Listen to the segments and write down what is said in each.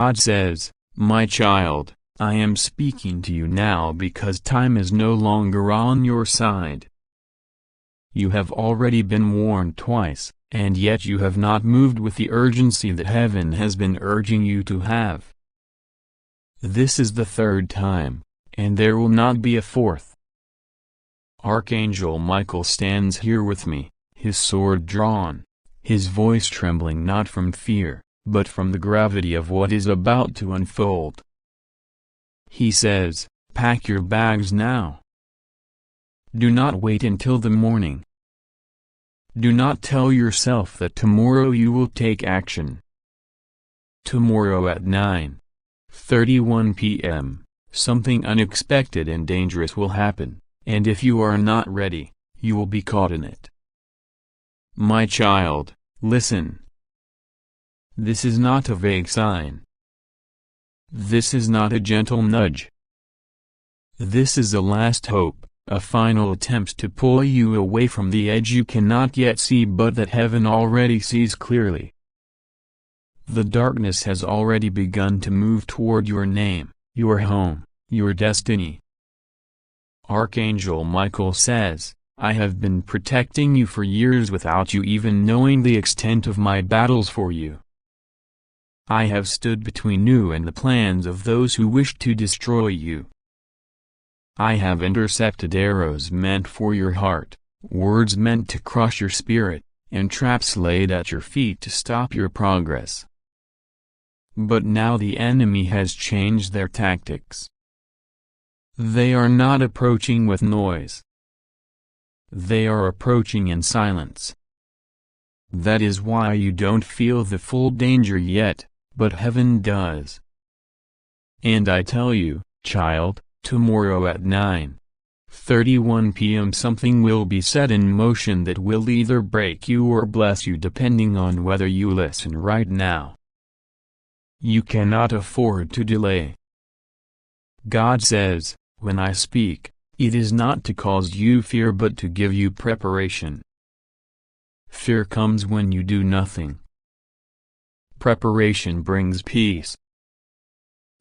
God says, "My child, I am speaking to you now because time is no longer on your side. You have already been warned twice, and yet you have not moved with the urgency that heaven has been urging you to have. This is the third time, and there will not be a fourth." Archangel Michael stands here with me, his sword drawn, his voice trembling not from fear, but from the gravity of what is about to unfold. He says, "Pack your bags now. Do not wait until the morning. Do not tell yourself that tomorrow you will take action. Tomorrow at 9:31 p.m., something unexpected and dangerous will happen, and if you are not ready, you will be caught in it. My child, listen. This is not a vague sign. This is not a gentle nudge. This is a last hope, a final attempt to pull you away from the edge you cannot yet see but that heaven already sees clearly. The darkness has already begun to move toward your name, your home, your destiny." Archangel Michael says, "I have been protecting you for years without you even knowing the extent of my battles for you. I have stood between you and the plans of those who wish to destroy you. I have intercepted arrows meant for your heart, words meant to crush your spirit, and traps laid at your feet to stop your progress. But now the enemy has changed their tactics. They are not approaching with noise. They are approaching in silence. That is why you don't feel the full danger yet, but heaven does. And I tell you, child, tomorrow at 9:31 p.m. something will be set in motion that will either break you or bless you depending on whether you listen right now. You cannot afford to delay. God says, when I speak, it is not to cause you fear but to give you preparation. Fear comes when you do nothing. Preparation brings peace.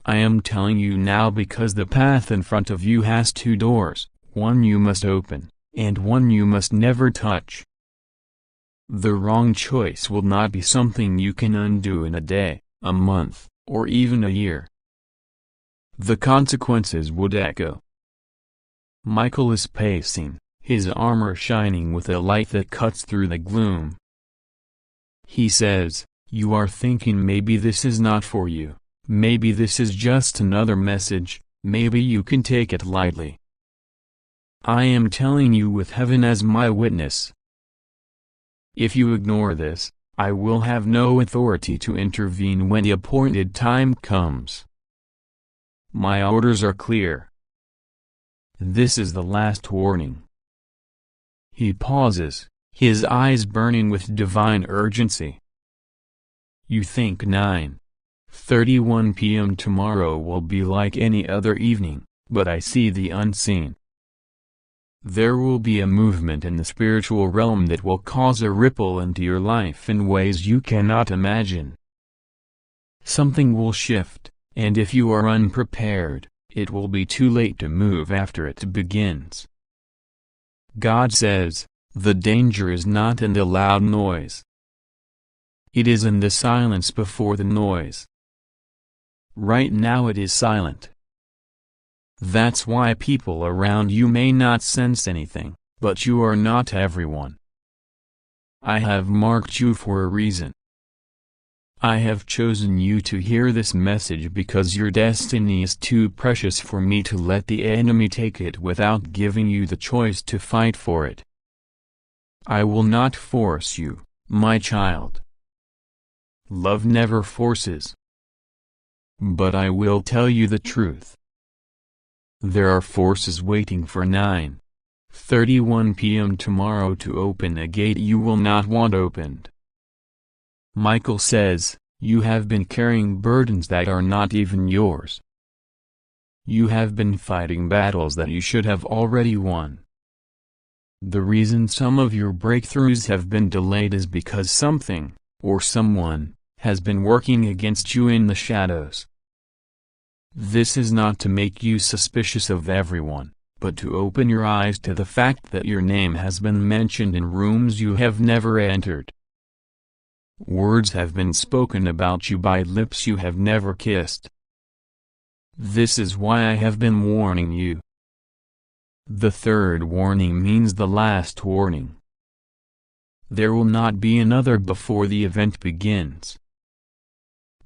I am telling you now because the path in front of you has two doors, one you must open, and one you must never touch. The wrong choice will not be something you can undo in a day, a month, or even a year. The consequences would echo. Michael is pacing, his armor shining with a light that cuts through the gloom. He says, "You are thinking maybe this is not for you, maybe this is just another message, maybe you can take it lightly. I am telling you with heaven as my witness. If you ignore this, I will have no authority to intervene when the appointed time comes. My orders are clear. This is the last warning." He pauses, his eyes burning with divine urgency. You think 9:31 p.m. tomorrow will be like any other evening, but I see the unseen. There will be a movement in the spiritual realm that will cause a ripple into your life in ways you cannot imagine. Something will shift, and if you are unprepared, it will be too late to move after it begins. God says, the danger is not in the loud noise. It is in the silence before the noise. Right now it is silent. That's why people around you may not sense anything, but you are not everyone. I have marked you for a reason. I have chosen you to hear this message because your destiny is too precious for me to let the enemy take it without giving you the choice to fight for it. I will not force you, my child. Love never forces. But I will tell you the truth. There are forces waiting for 9:31 p.m. tomorrow to open a gate you will not want opened. Michael says, you have been carrying burdens that are not even yours. You have been fighting battles that you should have already won. The reason some of your breakthroughs have been delayed is because something, or someone, has been working against you in the shadows. This is not to make you suspicious of everyone, but to open your eyes to the fact that your name has been mentioned in rooms you have never entered. Words have been spoken about you by lips you have never kissed. This is why I have been warning you. The third warning means the last warning. There will not be another before the event begins.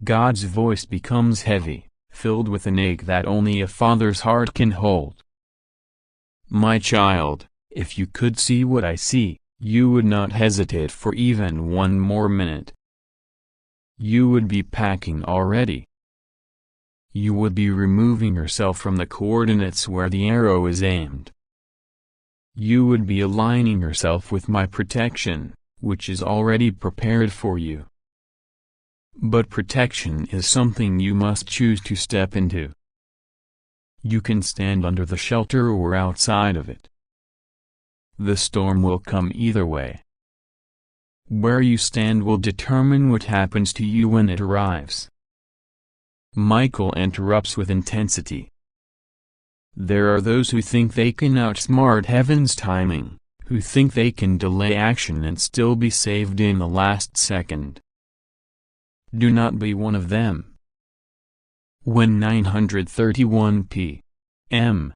God's voice becomes heavy, filled with an ache that only a father's heart can hold. My child, if you could see what I see, you would not hesitate for even one more minute. You would be packing already. You would be removing yourself from the coordinates where the arrow is aimed. You would be aligning yourself with my protection, which is already prepared for you. But protection is something you must choose to step into. You can stand under the shelter or outside of it. The storm will come either way. Where you stand will determine what happens to you when it arrives. Michael interrupts with intensity. There are those who think they can outsmart heaven's timing, who think they can delay action and still be saved in the last second. Do not be one of them. When 931 p.m.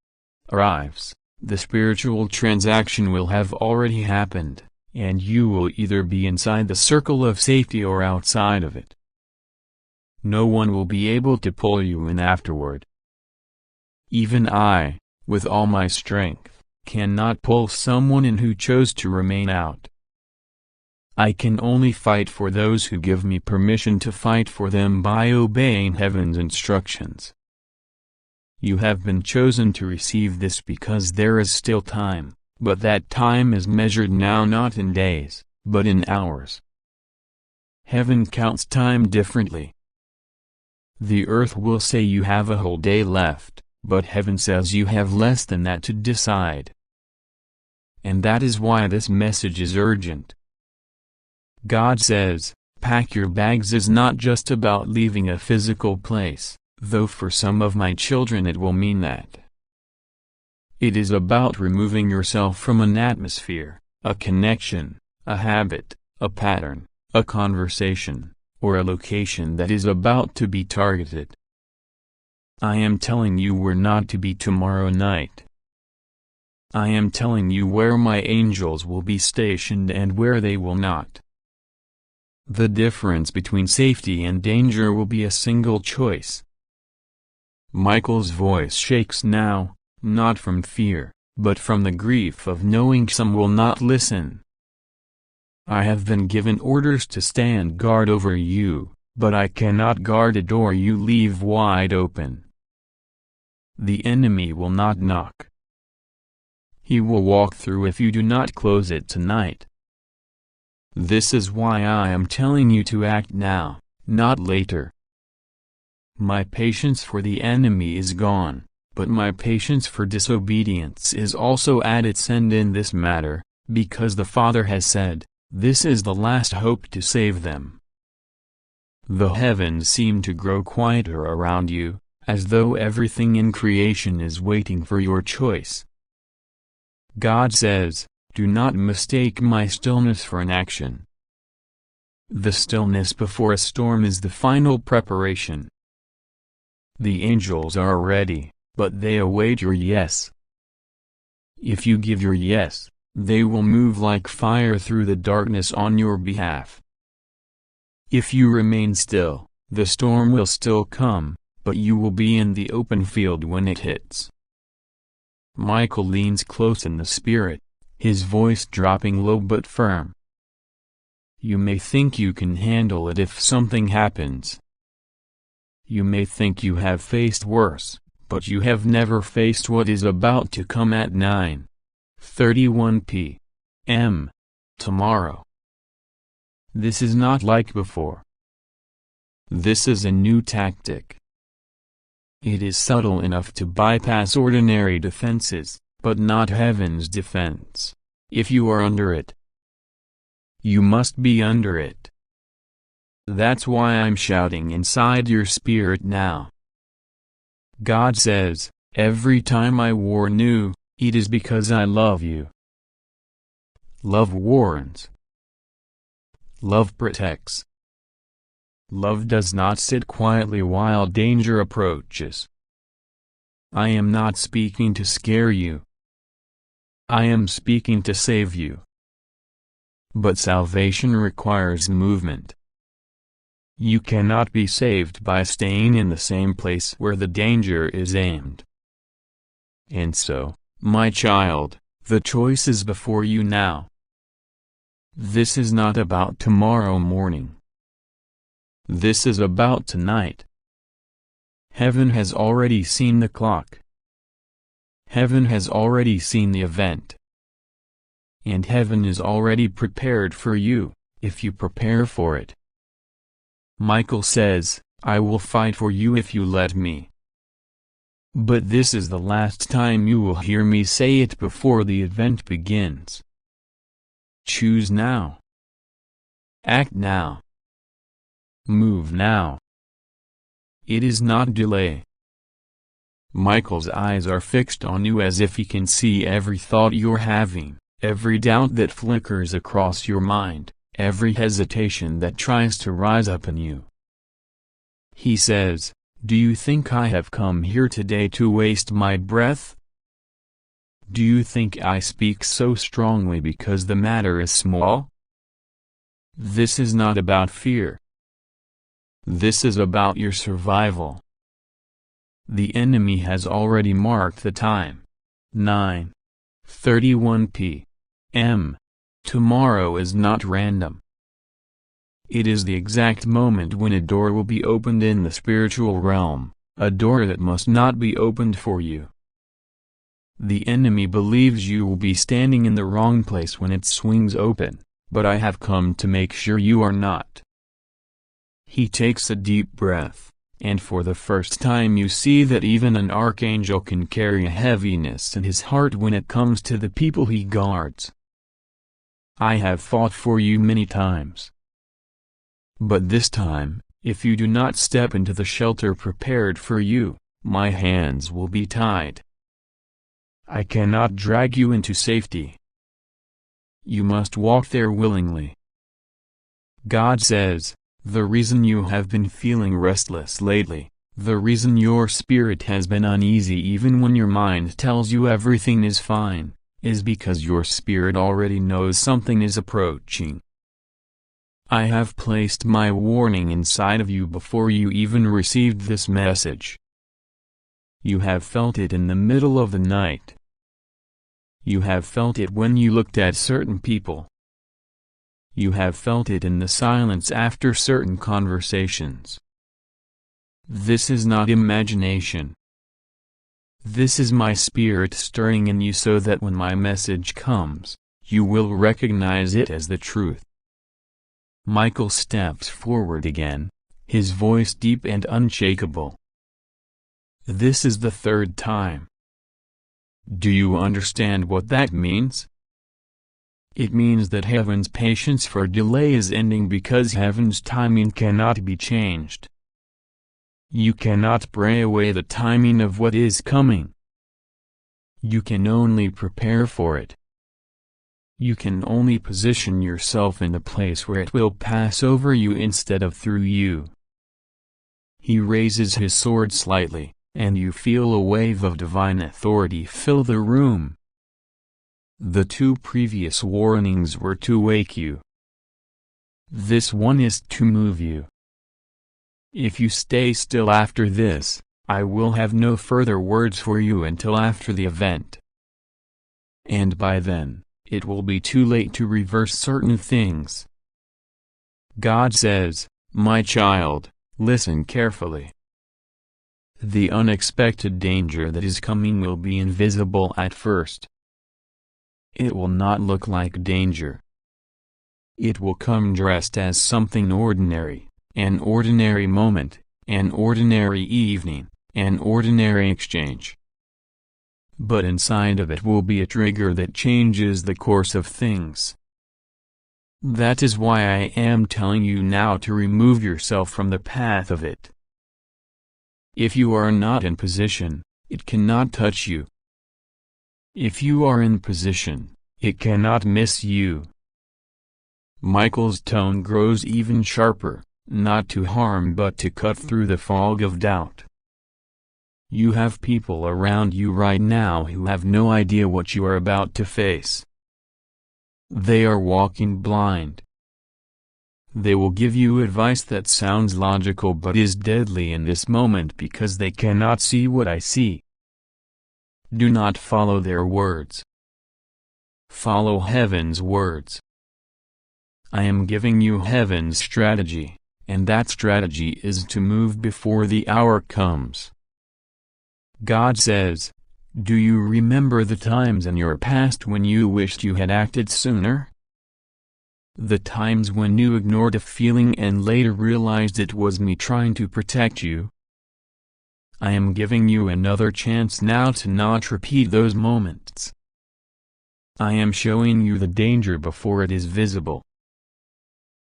arrives, the spiritual transaction will have already happened, and you will either be inside the circle of safety or outside of it. No one will be able to pull you in afterward. Even I, with all my strength, cannot pull someone in who chose to remain out. I can only fight for those who give me permission to fight for them by obeying heaven's instructions. You have been chosen to receive this because there is still time, but that time is measured now not in days, but in hours. Heaven counts time differently. The earth will say you have a whole day left, but heaven says you have less than that to decide. And that is why this message is urgent. God says, pack your bags is not just about leaving a physical place, though for some of my children it will mean that. It is about removing yourself from an atmosphere, a connection, a habit, a pattern, a conversation, or a location that is about to be targeted. I am telling you where not to be tomorrow night. I am telling you where my angels will be stationed and where they will not. The difference between safety and danger will be a single choice. Michael's voice shakes now, not from fear, but from the grief of knowing some will not listen. I have been given orders to stand guard over you, but I cannot guard a door you leave wide open. The enemy will not knock. He will walk through if you do not close it tonight. This is why I am telling you to act now, not later. My patience for the enemy is gone, but my patience for disobedience is also at its end in this matter, because the Father has said, this is the last hope to save them. The heavens seem to grow quieter around you, as though everything in creation is waiting for your choice. God says, do not mistake my stillness for an action. The stillness before a storm is the final preparation. The angels are ready, but they await your yes. If you give your yes, they will move like fire through the darkness on your behalf. If you remain still, the storm will still come, but you will be in the open field when it hits. Michael leans close in the spirit, his voice dropping low but firm. You may think you can handle it if something happens. You may think you have faced worse, but you have never faced what is about to come at 9:31 p.m. tomorrow. This is not like before. This is a new tactic. It is subtle enough to bypass ordinary defenses, but not heaven's defense. If you are under it, you must be under it. That's why I'm shouting inside your spirit now. God says, every time I warn you, it is because I love you. Love warns. Love protects. Love does not sit quietly while danger approaches. I am not speaking to scare you. I am speaking to save you. But salvation requires movement. You cannot be saved by staying in the same place where the danger is aimed. And so, my child, the choice is before you now. This is not about tomorrow morning. This is about tonight. Heaven has already seen the clock. Heaven has already seen the event. And heaven is already prepared for you, if you prepare for it. Michael says, I will fight for you if you let me. But this is the last time you will hear me say it before the event begins. Choose now. Act now. Move now. It is not delay. Michael's eyes are fixed on you as if he can see every thought you're having, every doubt that flickers across your mind, every hesitation that tries to rise up in you. He says, do you think I have come here today to waste my breath? Do you think I speak so strongly because the matter is small? This is not about fear. This is about your survival. The enemy has already marked the time. 9:31 p.m. Tomorrow is not random. It is the exact moment when a door will be opened in the spiritual realm, a door that must not be opened for you. The enemy believes you will be standing in the wrong place when it swings open, but I have come to make sure you are not. He takes a deep breath, and for the first time you see that even an archangel can carry a heaviness in his heart when it comes to the people he guards. I have fought for you many times. But this time, if you do not step into the shelter prepared for you, my hands will be tied. I cannot drag you into safety. You must walk there willingly. God says, the reason you have been feeling restless lately, the reason your spirit has been uneasy even when your mind tells you everything is fine, is because your spirit already knows something is approaching. I have placed my warning inside of you before you even received this message. You have felt it in the middle of the night. You have felt it when you looked at certain people. You have felt it in the silence after certain conversations. This is not imagination. This is my spirit stirring in you so that when my message comes, you will recognize it as the truth. Michael steps forward again, his voice deep and unshakable. This is the third time. Do you understand what that means? It means that heaven's patience for delay is ending because heaven's timing cannot be changed. You cannot pray away the timing of what is coming. You can only prepare for it. You can only position yourself in a place where it will pass over you instead of through you. He raises his sword slightly, and you feel a wave of divine authority fill the room. The two previous warnings were to wake you. This one is to move you. If you stay still after this, I will have no further words for you until after the event. And by then, it will be too late to reverse certain things. God says, my child, listen carefully. The unexpected danger that is coming will be invisible at first. It will not look like danger. It will come dressed as something ordinary, an ordinary moment, an ordinary evening, an ordinary exchange. But inside of it will be a trigger that changes the course of things. That is why I am telling you now to remove yourself from the path of it. If you are not in position, it cannot touch you. If you are in position, it cannot miss you. Michael's tone grows even sharper, not to harm but to cut through the fog of doubt. You have people around you right now who have no idea what you are about to face. They are walking blind. They will give you advice that sounds logical but is deadly in this moment because they cannot see what I see. Do not follow their words. Follow heaven's words. I am giving you heaven's strategy, and that strategy is to move before the hour comes. God says, do you remember the times in your past when you wished you had acted sooner? The times when you ignored a feeling and later realized it was me trying to protect you? I am giving you another chance now to not repeat those moments. I am showing you the danger before it is visible.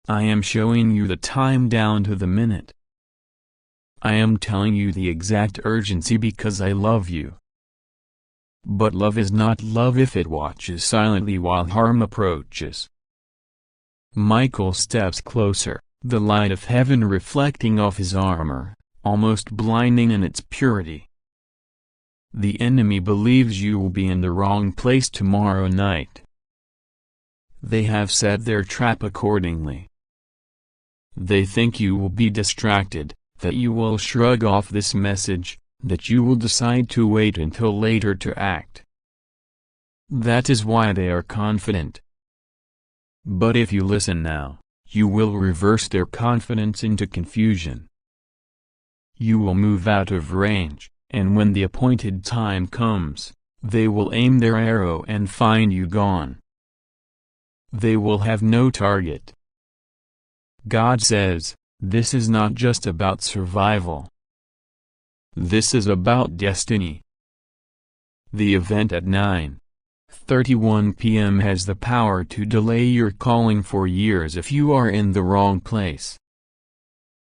I am showing you the time down to the minute. I am telling you the exact urgency because I love you. But love is not love if it watches silently while harm approaches. Michael steps closer, the light of heaven reflecting off his armor, almost blinding in its purity. The enemy believes you will be in the wrong place tomorrow night. They have set their trap accordingly. They think you will be distracted, that you will shrug off this message, that you will decide to wait until later to act. That is why they are confident. But if you listen now, you will reverse their confidence into confusion. You will move out of range, and when the appointed time comes, they will aim their arrow and find you gone. They will have no target. God says, this is not just about survival. This is about destiny. The event at 9:31 p.m. has the power to delay your calling for years if you are in the wrong place.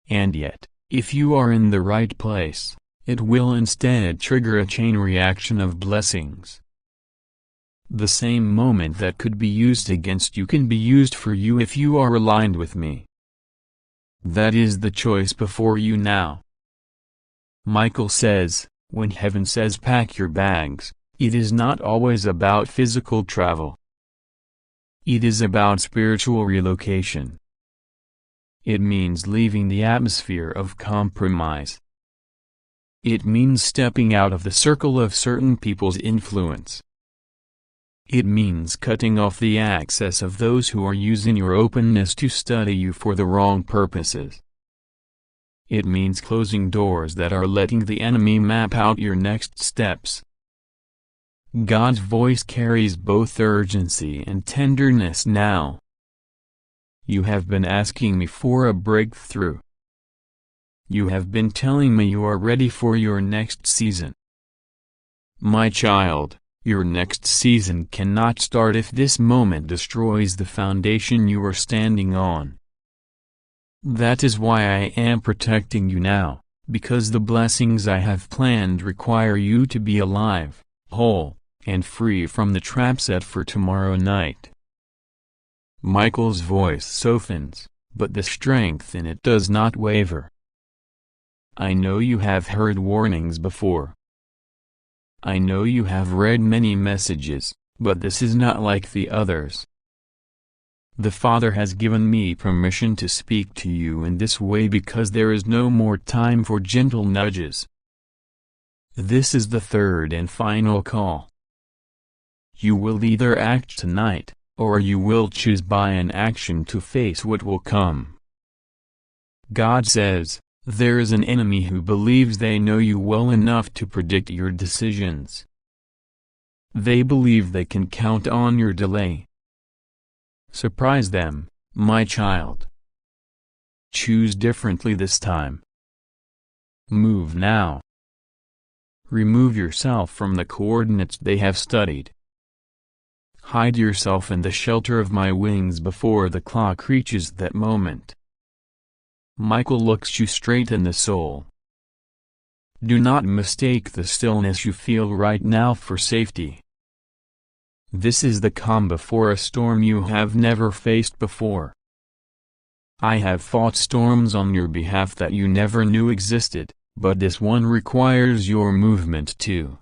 And yet, if you are in the right place, it will instead trigger a chain reaction of blessings. The same moment that could be used against you can be used for you if you are aligned with me. That is the choice before you now. Michael says, when heaven says pack your bags, it is not always about physical travel. It is about spiritual relocation. It means leaving the atmosphere of compromise. It means stepping out of the circle of certain people's influence. It means cutting off the access of those who are using your openness to study you for the wrong purposes. It means closing doors that are letting the enemy map out your next steps. God's voice carries both urgency and tenderness now. You have been asking me for a breakthrough. You have been telling me you are ready for your next season. My child, your next season cannot start if this moment destroys the foundation you are standing on. That is why I am protecting you now, because the blessings I have planned require you to be alive, whole, and free from the trap set for tomorrow night. Michael's voice softens, but the strength in it does not waver. I know you have heard warnings before. I know you have read many messages, but this is not like the others. The Father has given me permission to speak to you in this way because there is no more time for gentle nudges. This is the third and final call. You will either act tonight, or you will choose by inaction to face what will come. God says, there is an enemy who believes they know you well enough to predict your decisions. They believe they can count on your delay. Surprise them, my child. Choose differently this time. Move now. Remove yourself from the coordinates they have studied. Hide yourself in the shelter of my wings before the clock reaches that moment. Michael looks you straight in the soul. Do not mistake the stillness you feel right now for safety. This is the calm before a storm you have never faced before. I have fought storms on your behalf that you never knew existed, but this one requires your movement too.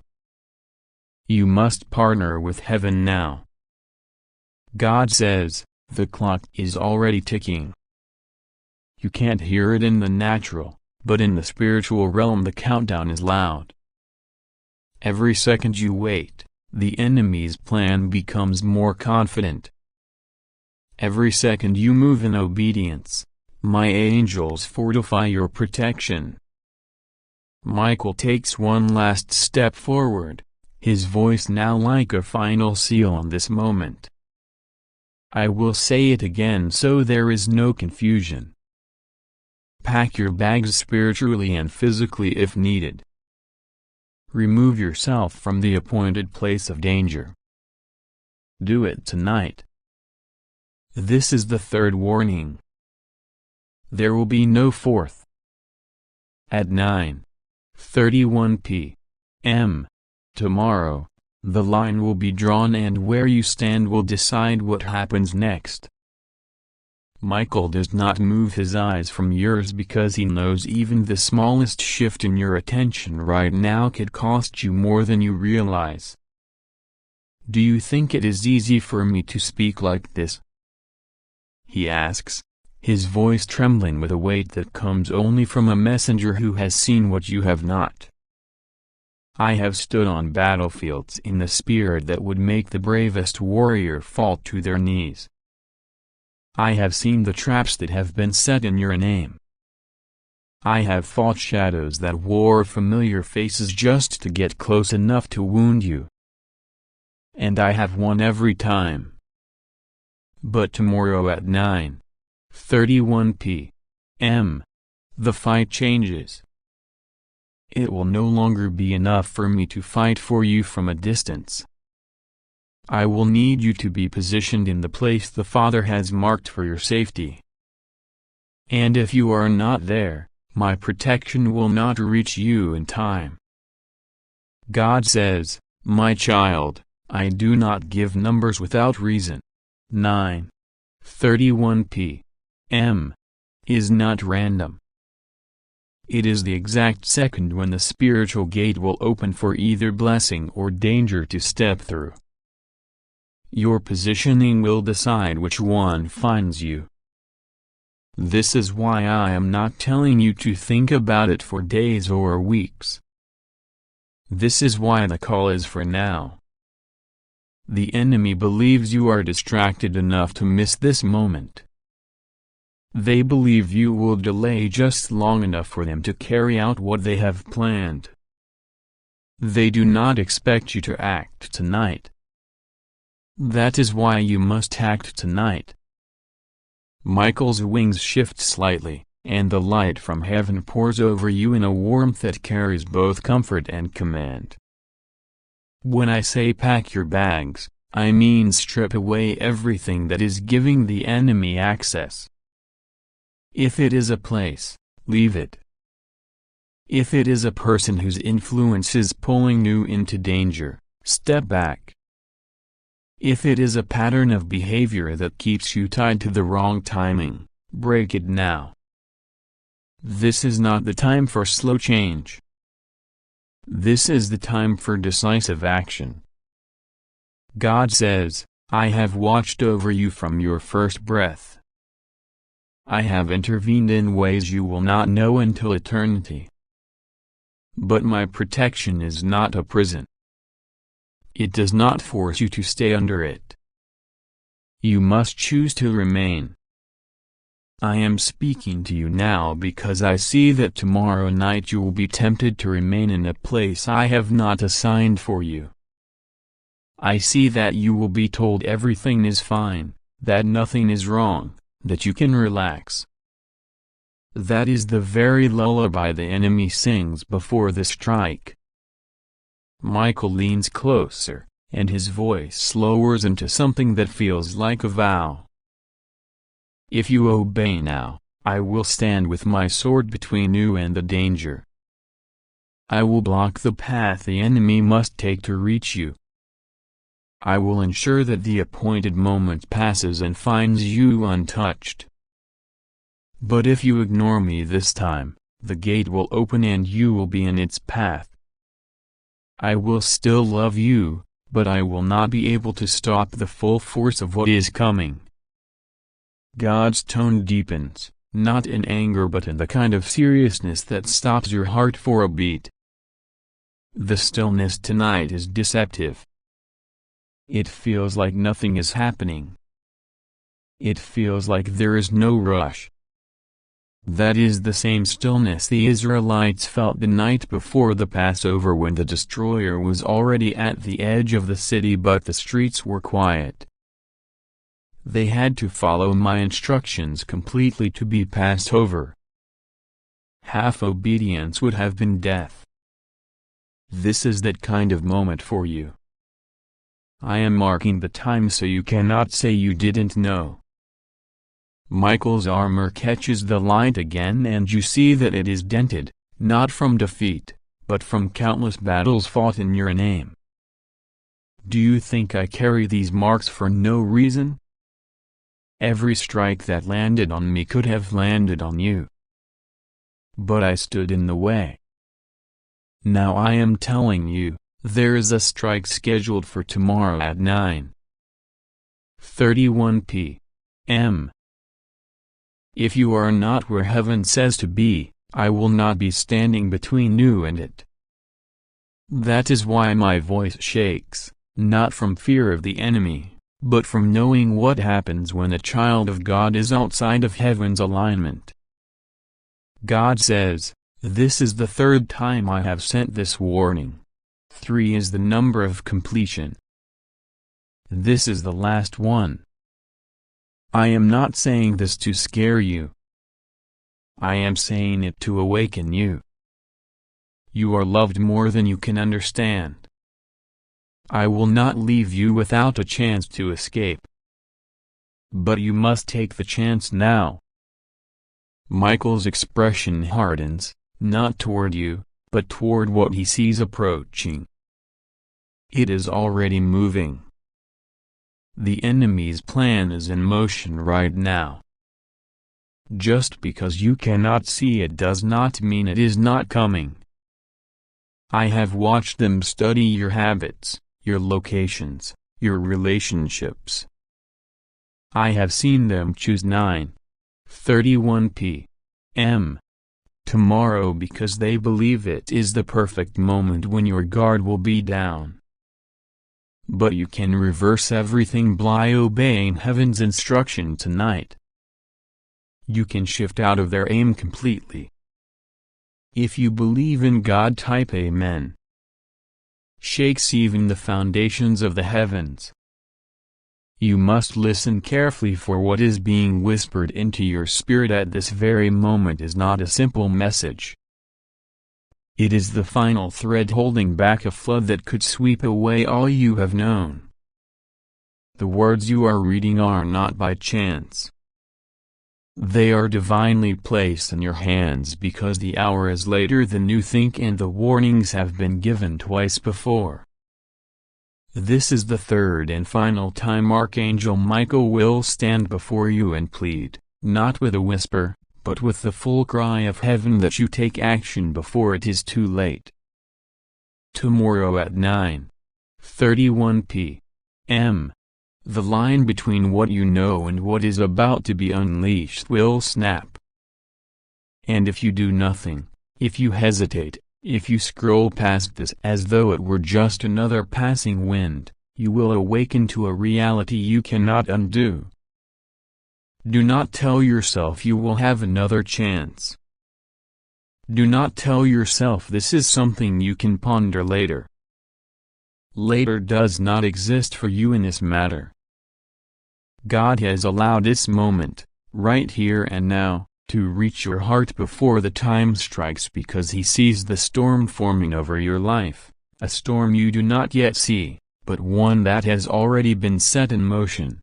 You must partner with heaven now. God says, the clock is already ticking. You can't hear it in the natural, but in the spiritual realm the countdown is loud. Every second you wait, the enemy's plan becomes more confident. Every second you move in obedience, my angels fortify your protection. Michael takes one last step forward, his voice now like a final seal on this moment. I will say it again so there is no confusion. Pack your bags spiritually and physically if needed. Remove yourself from the appointed place of danger. Do it tonight. This is the third warning. There will be no fourth. At 9:31 p.m. tomorrow, the line will be drawn and where you stand will decide what happens next. Michael does not move his eyes from yours because he knows even the smallest shift in your attention right now could cost you more than you realize. Do you think it is easy for me to speak like this? He asks, his voice trembling with a weight that comes only from a messenger who has seen what you have not. I have stood on battlefields in the spirit that would make the bravest warrior fall to their knees. I have seen the traps that have been set in your name. I have fought shadows that wore familiar faces just to get close enough to wound you. And I have won every time. But tomorrow at 9:31 p.m., the fight changes. It will no longer be enough for me to fight for you from a distance. I will need you to be positioned in the place the Father has marked for your safety. And if you are not there, my protection will not reach you in time. God says, my child, I do not give numbers without reason. 9:31 p.m. is not random. It is the exact second when the spiritual gate will open for either blessing or danger to step through. Your positioning will decide which one finds you. This is why I am not telling you to think about it for days or weeks. This is why the call is for now. The enemy believes you are distracted enough to miss this moment. They believe you will delay just long enough for them to carry out what they have planned. They do not expect you to act tonight. That is why you must act tonight. Michael's wings shift slightly, and the light from heaven pours over you in a warmth that carries both comfort and command. When I say pack your bags, I mean strip away everything that is giving the enemy access. If it is a place, leave it. If it is a person whose influence is pulling you into danger, step back. If it is a pattern of behavior that keeps you tied to the wrong timing, break it now. This is not the time for slow change. This is the time for decisive action. God says, I have watched over you from your first breath. I have intervened in ways you will not know until eternity. But my protection is not a prison. It does not force you to stay under it. You must choose to remain. I am speaking to you now because I see that tomorrow night you will be tempted to remain in a place I have not assigned for you. I see that you will be told everything is fine, that nothing is wrong, that you can relax. That is the very lullaby the enemy sings before the strike. Michael leans closer, and his voice lowers into something that feels like a vow. If you obey now, I will stand with my sword between you and the danger. I will block the path the enemy must take to reach you. I will ensure that the appointed moment passes and finds you untouched. But if you ignore me this time, the gate will open and you will be in its path. I will still love you, but I will not be able to stop the full force of what is coming. God's tone deepens, not in anger but in the kind of seriousness that stops your heart for a beat. The stillness tonight is deceptive. It feels like nothing is happening. It feels like there is no rush. That is the same stillness the Israelites felt the night before the Passover when the destroyer was already at the edge of the city but the streets were quiet. They had to follow my instructions completely to be passed over. Half obedience would have been death. This is that kind of moment for you. I am marking the time so you cannot say you didn't know. Michael's armor catches the light again and you see that it is dented, not from defeat, but from countless battles fought in your name. Do you think I carry these marks for no reason? Every strike that landed on me could have landed on you. But I stood in the way. Now I am telling you, there is a strike scheduled for tomorrow at 9:31 p.m. If you are not where heaven says to be, I will not be standing between you and it. That is why my voice shakes, not from fear of the enemy, but from knowing what happens when a child of God is outside of heaven's alignment. God says, "This is the third time I have sent this warning." 3 is the number of completion. This is the last one. I am not saying this to scare you. I am saying it to awaken you. You are loved more than you can understand. I will not leave you without a chance to escape. But you must take the chance now. Michael's expression hardens, not toward you, but toward what he sees approaching. It is already moving. The enemy's plan is in motion right now. Just because you cannot see it does not mean it is not coming. I have watched them study your habits, your locations, your relationships. I have seen them choose 9:31 p.m. tomorrow because they believe it is the perfect moment when your guard will be down. But you can reverse everything by obeying heaven's instruction tonight. You can shift out of their aim completely. If you believe in God, type Amen. Shakes even the foundations of the heavens. You must listen carefully, for what is being whispered into your spirit at this very moment is not a simple message. It is the final thread holding back a flood that could sweep away all you have known. The words you are reading are not by chance. They are divinely placed in your hands because the hour is later than you think and the warnings have been given twice before. This is the third and final time Archangel Michael will stand before you and plead, not with a whisper, but with the full cry of heaven that you take action before it is too late. Tomorrow at 9:31 p.m. the line between what you know and what is about to be unleashed will snap. And if you do nothing, if you hesitate, if you scroll past this as though it were just another passing wind, you will awaken to a reality you cannot undo. Do not tell yourself you will have another chance. Do not tell yourself this is something you can ponder later. Later does not exist for you in this matter. God has allowed this moment, right here and now, to reach your heart before the time strikes because He sees the storm forming over your life, a storm you do not yet see, but one that has already been set in motion.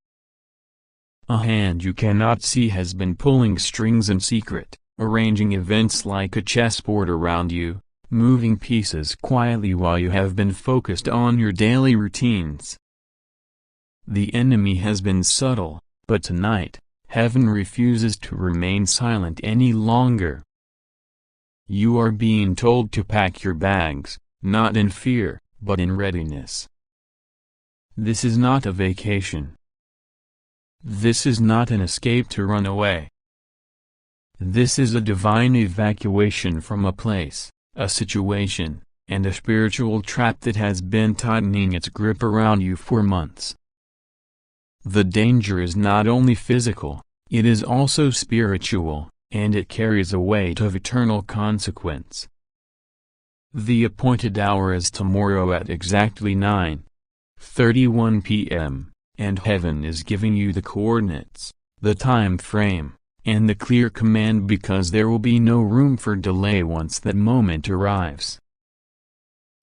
A hand you cannot see has been pulling strings in secret, arranging events like a chessboard around you, moving pieces quietly while you have been focused on your daily routines. The enemy has been subtle, but tonight, heaven refuses to remain silent any longer. You are being told to pack your bags, not in fear, but in readiness. This is not a vacation. This is not an escape to run away. This is a divine evacuation from a place, a situation, and a spiritual trap that has been tightening its grip around you for months. The danger is not only physical, it is also spiritual, and it carries a weight of eternal consequence. The appointed hour is tomorrow at exactly 9:31 p.m., and heaven is giving you the coordinates, the time frame, and the clear command because there will be no room for delay once that moment arrives.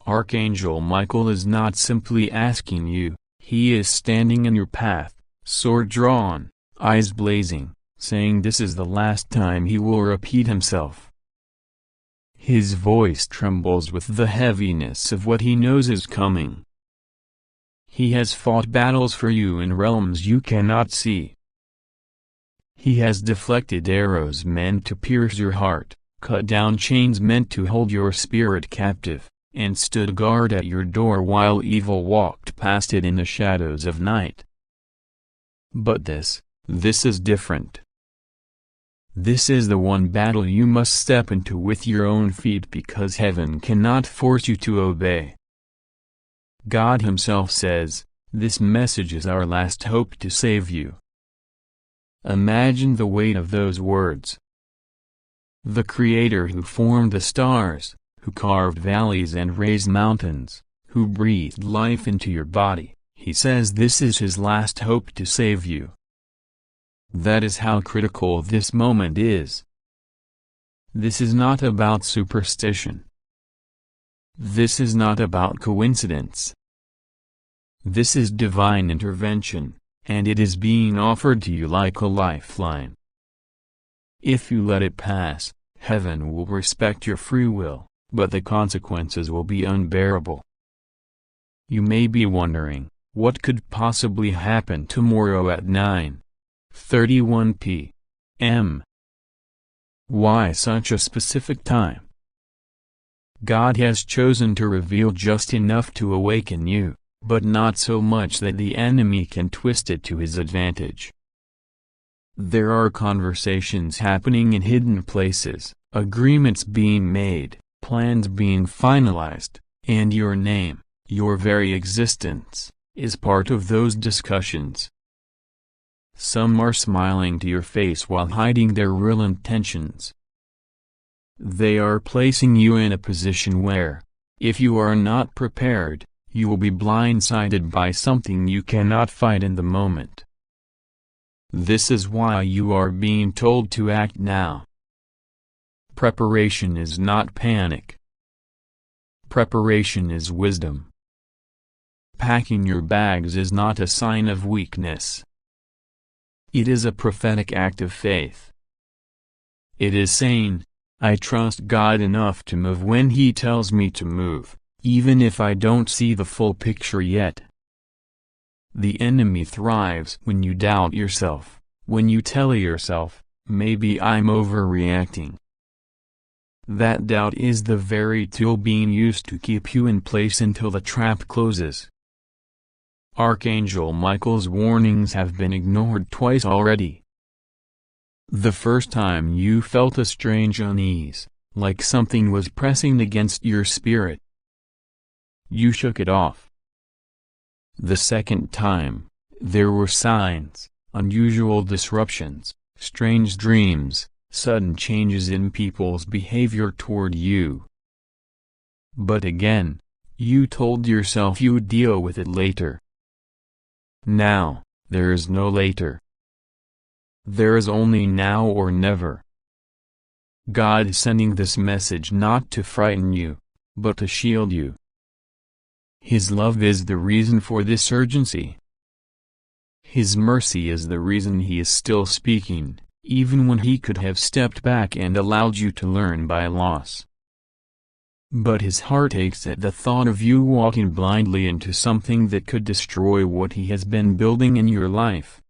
Archangel Michael is not simply asking you, he is standing in your path, sword drawn, eyes blazing, saying this is the last time he will repeat himself. His voice trembles with the heaviness of what he knows is coming. He has fought battles for you in realms you cannot see. He has deflected arrows meant to pierce your heart, cut down chains meant to hold your spirit captive, and stood guard at your door while evil walked past it in the shadows of night. But this is different. This is the one battle you must step into with your own feet because heaven cannot force you to obey. God himself says, this message is our last hope to save you. Imagine the weight of those words. The Creator who formed the stars, who carved valleys and raised mountains, who breathed life into your body, he says this is his last hope to save you. That is how critical this moment is. This is not about superstition. This is not about coincidence. This is divine intervention, and it is being offered to you like a lifeline. If you let it pass, heaven will respect your free will, but the consequences will be unbearable. You may be wondering, what could possibly happen tomorrow at 9:31 p.m.? Why such a specific time? God has chosen to reveal just enough to awaken you, but not so much that the enemy can twist it to his advantage. There are conversations happening in hidden places, agreements being made, plans being finalized, and your name, your very existence, is part of those discussions. Some are smiling to your face while hiding their real intentions. They are placing you in a position where, if you are not prepared, you will be blindsided by something you cannot fight in the moment. This is why you are being told to act now. Preparation is not panic. Preparation is wisdom. Packing your bags is not a sign of weakness. It is a prophetic act of faith. It is saying, I trust God enough to move when He tells me to move, even if I don't see the full picture yet. The enemy thrives when you doubt yourself, when you tell yourself, maybe I'm overreacting. That doubt is the very tool being used to keep you in place until the trap closes. Archangel Michael's warnings have been ignored twice already. The first time you felt a strange unease, like something was pressing against your spirit. You shook it off. The second time, there were signs, unusual disruptions, strange dreams, sudden changes in people's behavior toward you. But again, you told yourself you'd deal with it later. Now, there is no later. There is only now or never. God is sending this message not to frighten you, but to shield you. His love is the reason for this urgency. His mercy is the reason he is still speaking, even when he could have stepped back and allowed you to learn by loss. But his heart aches at the thought of you walking blindly into something that could destroy what he has been building in your life.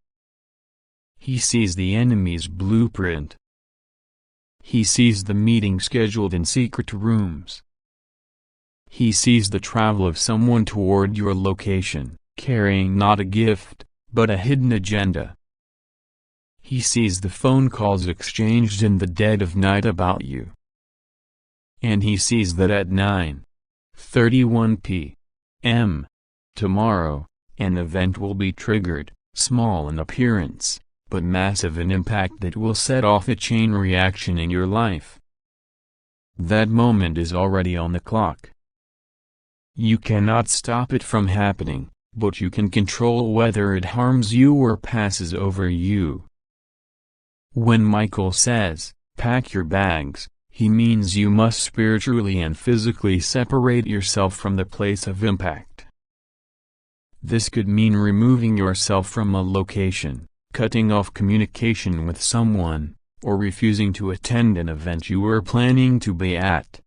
He sees the enemy's blueprint. He sees the meeting scheduled in secret rooms. He sees the travel of someone toward your location, carrying not a gift, but a hidden agenda. He sees the phone calls exchanged in the dead of night about you. And he sees that at 9:31 p.m. tomorrow, an event will be triggered, small in appearance, but massive in impact that will set off a chain reaction in your life. That moment is already on the clock. You cannot stop it from happening, but you can control whether it harms you or passes over you. When Michael says, "Pack your bags," he means you must spiritually and physically separate yourself from the place of impact. This could mean removing yourself from a location, cutting off communication with someone, or refusing to attend an event you were planning to be at.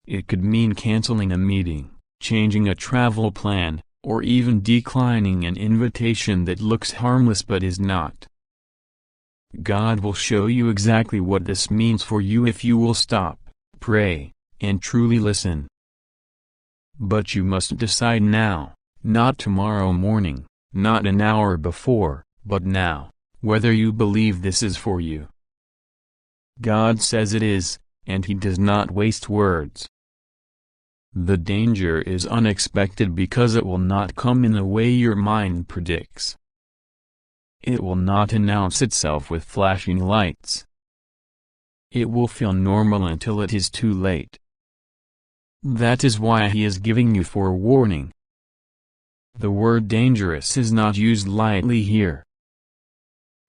It could mean canceling a meeting, changing a travel plan, or even declining an invitation that looks harmless but is not. God will show you exactly what this means for you if you will stop, pray, and truly listen. But you must decide now, not tomorrow morning, not an hour before, but now, whether you believe this is for you. God says it is, and he does not waste words. The danger is unexpected because it will not come in the way your mind predicts. It will not announce itself with flashing lights. It will feel normal until it is too late. That is why he is giving you forewarning. The word dangerous is not used lightly here.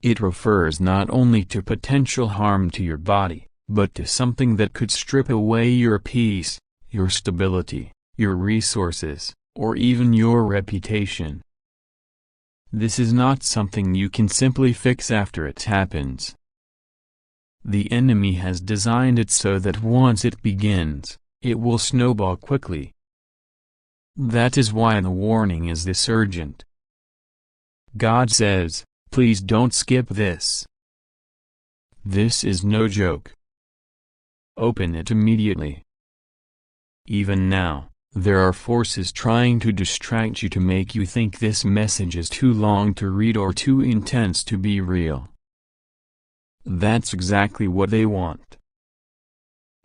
It refers not only to potential harm to your body, but to something that could strip away your peace, your stability, your resources, or even your reputation. This is not something you can simply fix after it happens. The enemy has designed it so that once it begins, it will snowball quickly. That is why the warning is this urgent. God says, please don't skip this. This is no joke. Open it immediately. Even now, there are forces trying to distract you to make you think this message is too long to read or too intense to be real. That's exactly what they want.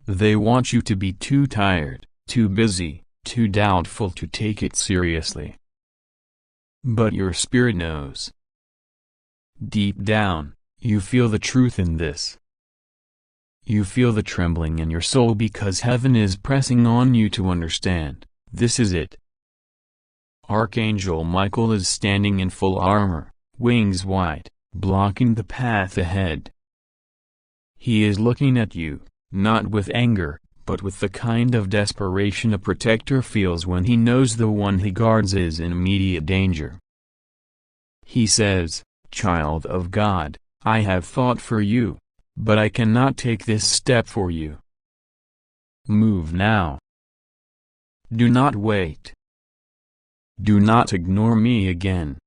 They want you to be too tired, too busy, too doubtful to take it seriously. But your spirit knows. Deep down, you feel the truth in this. You feel the trembling in your soul because heaven is pressing on you to understand, this is it. Archangel Michael is standing in full armor, wings wide, blocking the path ahead. He is looking at you, not with anger, but with the kind of desperation a protector feels when he knows the one he guards is in immediate danger. He says, "Child of God, I have fought for you, but I cannot take this step for you. Move now. Do not wait. Do not ignore me again."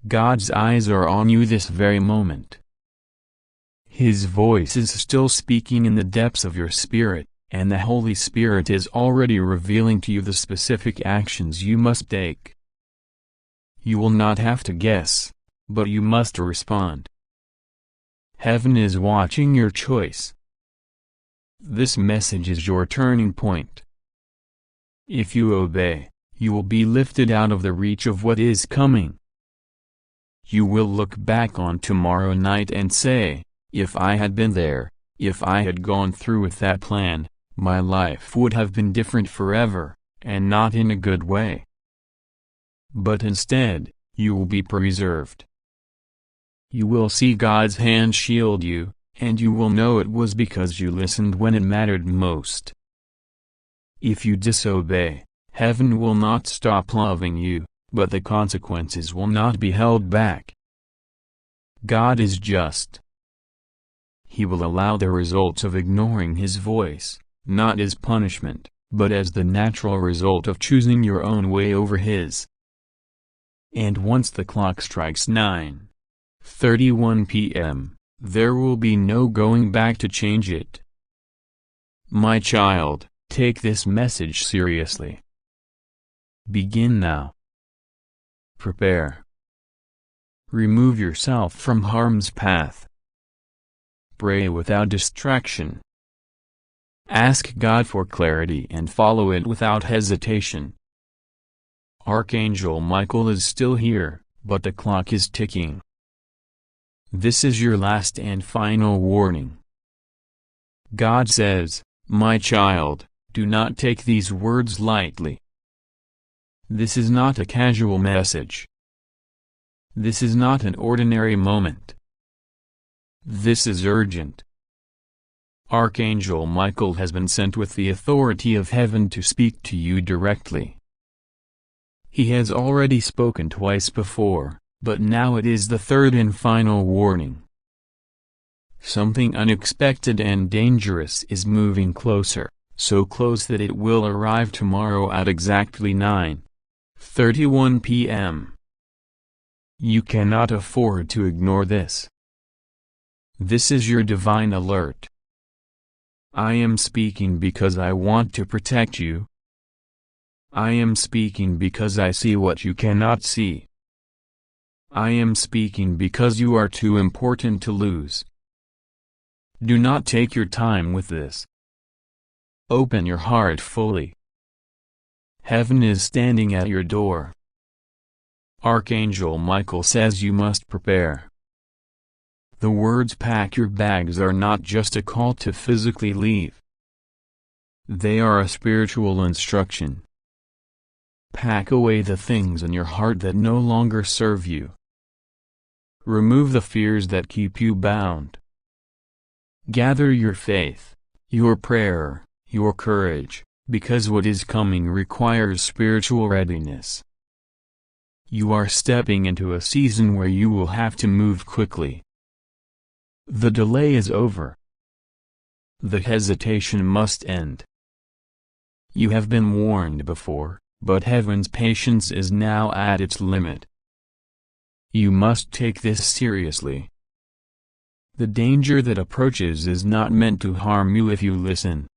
God's eyes are on you this very moment. His voice is still speaking in the depths of your spirit, and the Holy Spirit is already revealing to you the specific actions you must take. You will not have to guess, but you must respond. Heaven is watching your choice. This message is your turning point. If you obey, you will be lifted out of the reach of what is coming. You will look back on tomorrow night and say, if I had been there, if I had gone through with that plan, my life would have been different forever, and not in a good way. But instead, you will be preserved. You will see God's hand shield you, and you will know it was because you listened when it mattered most. If you disobey, Heaven will not stop loving you, but the consequences will not be held back. God is just. He will allow the results of ignoring His voice, not as punishment, but as the natural result of choosing your own way over His. And once the clock strikes 9:31 p.m., there will be no going back to change it. My child, take this message seriously. Begin now. Prepare. Remove yourself from harm's path. Pray without distraction. Ask God for clarity and follow it without hesitation. Archangel Michael is still here, but the clock is ticking. This is your last and final warning. God says, my child, do not take these words lightly. This is not a casual message. This is not an ordinary moment. This is urgent. Archangel Michael has been sent with the authority of heaven to speak to you directly. He has already spoken twice before, but now it is the third and final warning. Something unexpected and dangerous is moving closer, so close that it will arrive tomorrow at exactly 9:31 p.m. You cannot afford to ignore this. This is your divine alert. I am speaking because I want to protect you. I am speaking because I see what you cannot see. I am speaking because you are too important to lose. Do not take your time with this. Open your heart fully. Heaven is standing at your door. Archangel Michael says you must prepare. The words "pack your bags" are not just a call to physically leave. They are a spiritual instruction. Pack away the things in your heart that no longer serve you. Remove the fears that keep you bound. Gather your faith, your prayer, your courage, because what is coming requires spiritual readiness. You are stepping into a season where you will have to move quickly. The delay is over. The hesitation must end. You have been warned before, but heaven's patience is now at its limit. You must take this seriously. The danger that approaches is not meant to harm you if you listen.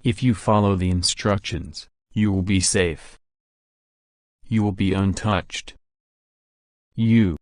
If you follow the instructions, you will be safe. You will be untouched. You